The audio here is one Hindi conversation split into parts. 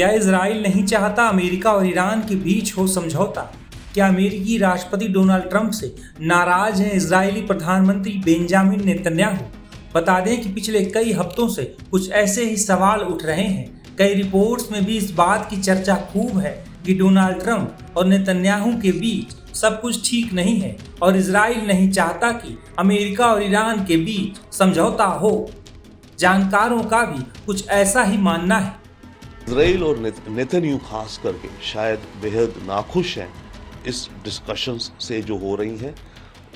क्या इजराइल नहीं चाहता अमेरिका और ईरान के बीच हो समझौता? क्या अमेरिकी राष्ट्रपति डोनाल्ड ट्रंप से नाराज हैं इजरायली प्रधानमंत्री बेंजामिन नेतन्याहू? बता दें कि पिछले कई हफ्तों से कुछ ऐसे ही सवाल उठ रहे हैं। कई रिपोर्ट्स में भी इस बात की चर्चा खूब है कि डोनाल्ड ट्रंप और नेतन्याहू के बीच सब कुछ ठीक नहीं है और इजराइल नहीं चाहता कि अमेरिका और ईरान के बीच समझौता हो। जानकारों का भी कुछ ऐसा ही मानना है। इजराइल और नेतन्याहू खास करके शायद बेहद नाखुश हैं इस डिस्कशंस से जो हो रही हैं।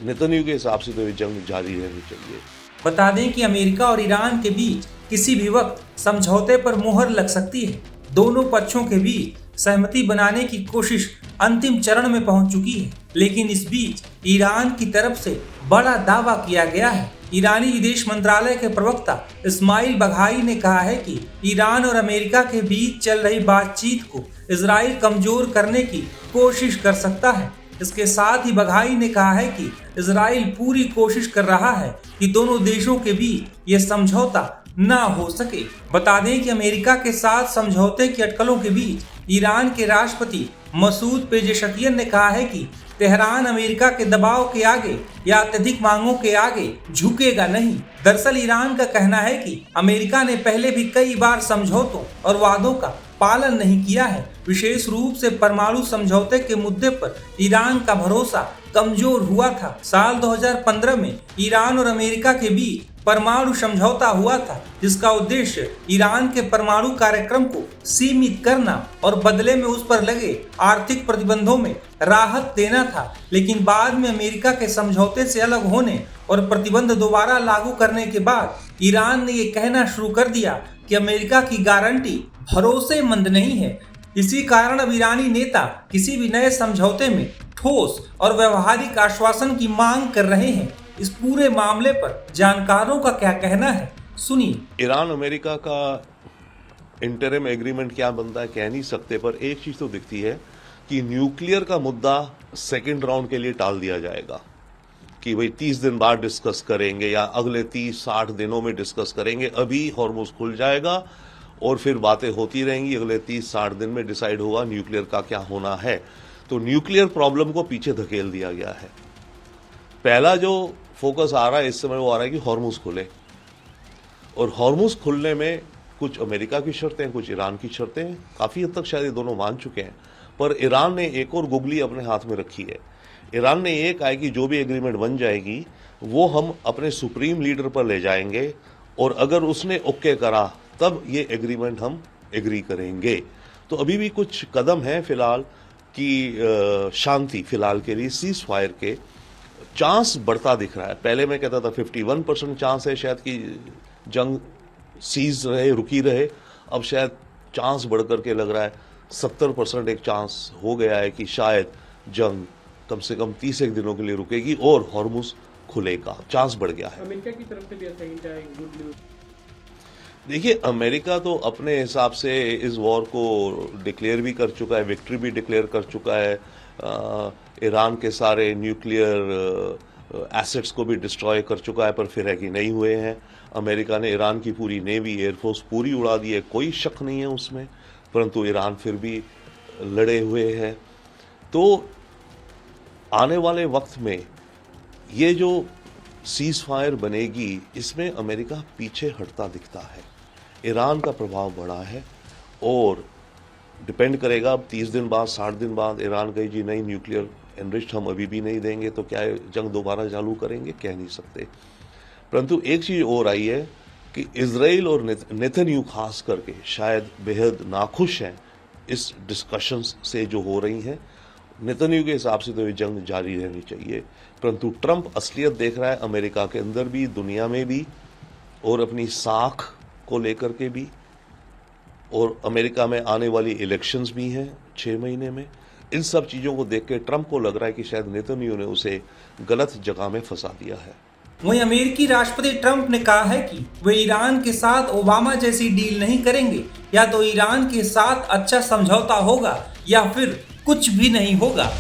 नेतन्याहू के हिसाब से तो ये जंग जारी रहनी चाहिए। बता दें कि अमेरिका और ईरान के बीच किसी भी वक्त समझौते पर मुहर लग सकती है। दोनों पक्षों के बीच सहमति बनाने की कोशिश अंतिम चरण में पहुंच चुकी है, लेकिन इस बीच ईरान की तरफ से बड़ा दावा किया गया है। ईरानी विदेश मंत्रालय के प्रवक्ता इस्माइल बघाई ने कहा है कि ईरान और अमेरिका के बीच चल रही बातचीत को इजराइल कमजोर करने की कोशिश कर सकता है। इसके साथ ही बघाई ने कहा है कि इजराइल पूरी कोशिश कर रहा है कि दोनों देशों के बीच ये समझौता ना हो सके। बता दें कि अमेरिका के साथ समझौते की अटकलों के बीच ईरान के राष्ट्रपति मसूद पेजेशकियन ने कहा है कि तेहरान अमेरिका के दबाव के आगे या अत्यधिक मांगों के आगे झुकेगा नहीं। दरअसल ईरान का कहना है कि अमेरिका ने पहले भी कई बार समझौतों और वादों का पालन नहीं किया है। विशेष रूप से परमाणु समझौते के मुद्दे पर ईरान का भरोसा कमजोर हुआ था। साल 2015 में ईरान और अमेरिका के बीच परमाणु समझौता हुआ था, जिसका उद्देश्य ईरान के परमाणु कार्यक्रम को सीमित करना और बदले में उस पर लगे आर्थिक प्रतिबंधों में राहत देना था। लेकिन बाद में अमेरिका के समझौते से अलग होने और प्रतिबंध दोबारा लागू करने के बाद ईरान ने ये कहना शुरू कर दिया कि अमेरिका की गारंटी भरोसेमंद नहीं है। इसी कारण अब ईरानी नेता किसी भी नए समझौते में ठोस और व्यवहारिक आश्वासन की मांग कर रहे हैं। इस पूरे मामले पर जानकारों का क्या कहना है, सुनिए। ईरान अमेरिका का इंटरिम एग्रीमेंट क्या बनता है कह नहीं सकते, पर एक चीज तो दिखती है कि न्यूक्लियर का मुद्दा सेकंड राउंड के लिए टाल दिया जाएगा कि भाई 30 दिन बाद डिस्कस करेंगे या अगले 30-60 दिनों में डिस्कस करेंगे। अभी हॉर्मुज खुल जाएगा और फिर बातें होती रहेंगी। अगले 30-60 दिन में डिसाइड होगा न्यूक्लियर का क्या होना है। तो न्यूक्लियर प्रॉब्लम को पीछे धकेल दिया गया है। पहला जो फोकस आ रहा है इस समय वो आ रहा है कि हॉर्मुज खुले, और हॉर्मुज खुलने में कुछ अमेरिका की शर्तें, कुछ ईरान की शर्तें, काफी हद तक शायद ये दोनों मान चुके हैं। पर ईरान ने एक और गुगली अपने हाथ में रखी है। ईरान ने ये कहा है कि जो भी एग्रीमेंट बन जाएगी वो हम अपने सुप्रीम लीडर पर ले जाएंगे और अगर उसने ओके करा तब ये एग्रीमेंट हम एग्री करेंगे। तो अभी भी कुछ कदम है फिलहाल कि शांति फिलहाल के लिए सीज फायर के चांस बढ़ता दिख रहा है। पहले मैं कहता था 51% चांस है शायद कि जंग सीज रहे, रुकी रहे। अब शायद चांस बढ़ करके लग रहा है 70% एक चांस हो गया है कि शायद जंग कम से कम 30 दिनों के लिए रुकेगी और हॉर्मुज खुलेगा। चांस बढ़ गया है। अमेरिका की तरफ से भी ऐसा ही गुड न्यूज। देखिए, अमेरिका तो अपने हिसाब से इस वॉर को डिक्लेयर भी कर चुका है, विक्ट्री भी डिक्लेयर कर चुका है। ईरान के सारे न्यूक्लियर एसेट्स को भी डिस्ट्रॉय कर चुका है, पर फिर है कि नहीं हुए हैं। अमेरिका ने ईरान की पूरी नेवी, एयरफोर्स पूरी उड़ा दी है, कोई शक नहीं है उसमें, परंतु ईरान फिर भी लड़े हुए है। तो आने वाले वक्त में ये जो सीज फायर बनेगी इसमें अमेरिका पीछे हटता दिखता है। ईरान का प्रभाव बढ़ा है और डिपेंड करेगा अब 30 दिन बाद, 60 दिन बाद ईरान कही जी नहीं, न्यूक्लियर एनरिच्ड हम अभी भी नहीं देंगे, तो क्या जंग दोबारा चालू करेंगे, कह नहीं सकते। परंतु एक चीज और आई है कि इजराइल और नेतन्याहू खास करके शायद बेहद नाखुश हैं इस डिस्कशंस से जो हो रही हैं। नेतन्याहू के हिसाब से तो ये जंग जारी रहनी चाहिए, परंतु ट्रंप असलियत देख रहा है अमेरिका के अंदर भी, दुनिया में भी, और अपनी साख को लेकर के भी। और अमेरिका में आने वाली इलेक्शंस भी हैं 6 महीने में। इन सब चीजों को देख के ट्रंप को लग रहा है कि शायद नेतन्याहू ने उसे गलत जगह में फंसा दिया है। वहीं अमेरिकी राष्ट्रपति ट्रंप ने कहा है कि वे ईरान के साथ ओबामा जैसी डील नहीं करेंगे। या तो ईरान के साथ अच्छा समझौता होगा या फिर कुछ भी नहीं होगा।